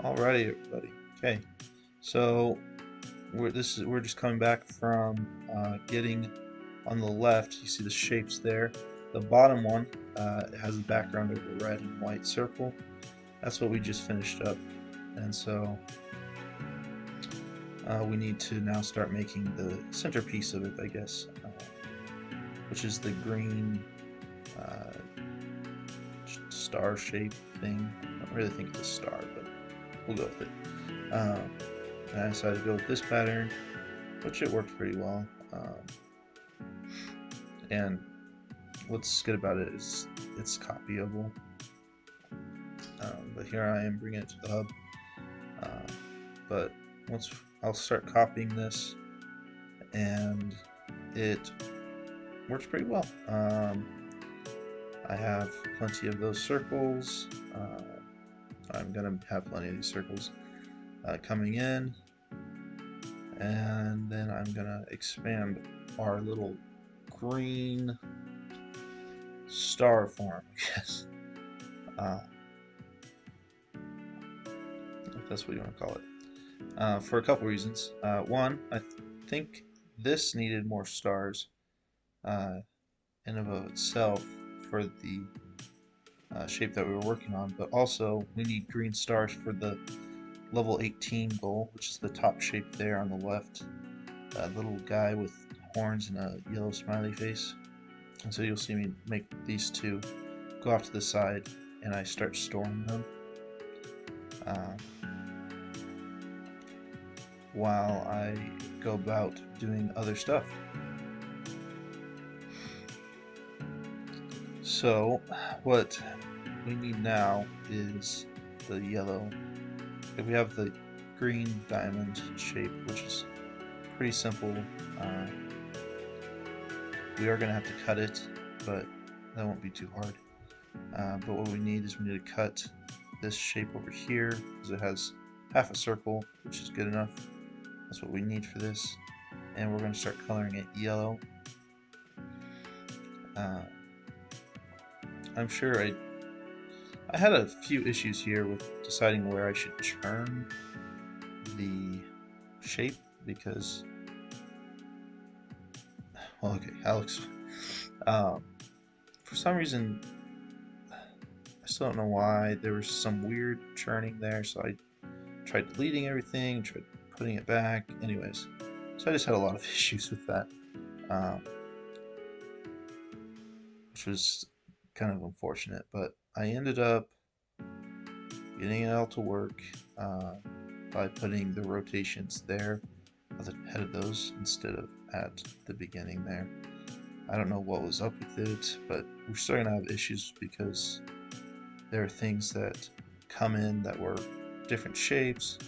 Alrighty, everybody. Okay, so we're just coming back from getting on the left. You see the shapes there. The bottom one it has a background of a red and white circle. That's what we just finished up, and so we need to now start making the centerpiece of it, I guess, which is the green uh, star shape thing. I don't really think it's a star, but we'll go with it. Um, and I decided to go with this pattern, which it worked pretty well. And what's good about it is it's copyable. But here I am bringing it to the hub. But once I'll start copying this, and it works pretty well. I have plenty of those circles. I'm gonna have plenty of these circles coming in, and then I'm gonna expand our little green star form, I guess. If that's what you want to call it. For a couple reasons. One, I think this needed more stars in and of itself for the shape that we were working on, but also we need green stars for the level 18 goal, which is the top shape there on the left. That little guy with horns and a yellow smiley face. And so you'll see me make these two go off to the side, and I start storing them while I go about doing other stuff. So what we need now is the yellow. We have the green diamond shape, which is pretty simple. We are going to have to cut it, but that won't be too hard. But what we need is we need to cut this shape over here, because it has half a circle, which is good enough. That's what we need for this. And we're going to start coloring it yellow. I'm sure I had a few issues here with deciding where I should turn the shape, because well, okay, Alex, for some reason I still don't know why there was some weird churning there, so I tried deleting everything, tried putting it back. Anyways, so I just had a lot of issues with that, which was kind of unfortunate, but I ended up getting it all to work by putting the rotations there at the head of those instead of at the beginning there. I don't know what was up with it, but we're starting to have issues because there are things that come in that were different shapes,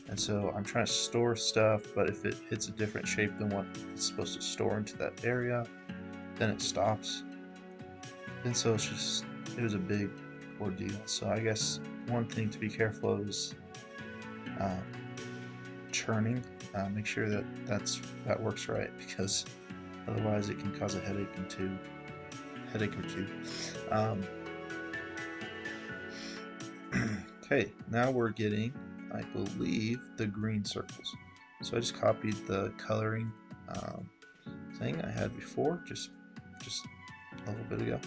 and so I'm trying to store stuff, but if it hits a different shape than what it's supposed to store into that area, then it stops. And so it was a big ordeal. So I guess one thing to be careful of is churning. Make sure that that works right, because otherwise it can cause a headache or two. Okay, now we're getting, I believe, the green circles. So I just copied the coloring thing I had before, just a little bit ago,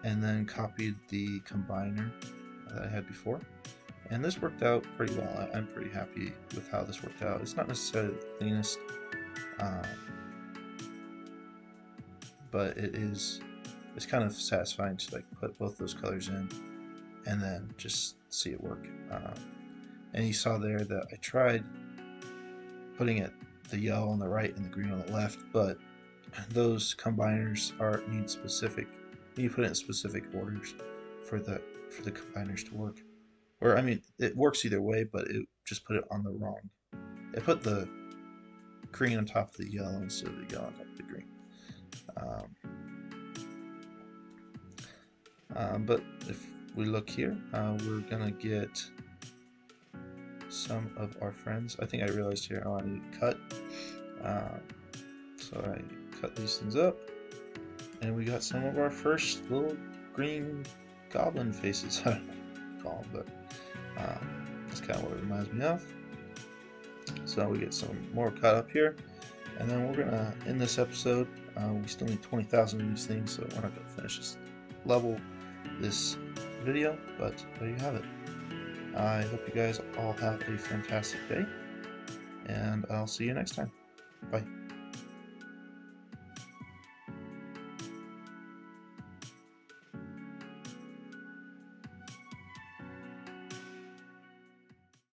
and then copied the combiner that I had before. And this worked out pretty well. I'm pretty happy with how this worked out. It's not necessarily the cleanest, but it's kind of satisfying to like put both those colors in and then just see it work. And you saw there that I tried putting the yellow on the right and the green on the left, but those combiners need to put it in specific orders for the combiners to work. Or I mean, it works either way, but it just put it on the wrong. It put the green on top of the yellow instead of the yellow on top of the green. But if we look here, we're gonna get some of our friends. I think I realized here, I need to cut. So I cut these things up, and we got some of our first little green goblin faces. I don't know what to call them, but That's kind of what it reminds me of. So we get some more caught up here, and then we're gonna end this episode. We still need 20,000 of these things, so we're not gonna finish this level, this video. But there you have it. I hope you guys all have a fantastic day, and I'll see you next time. Bye.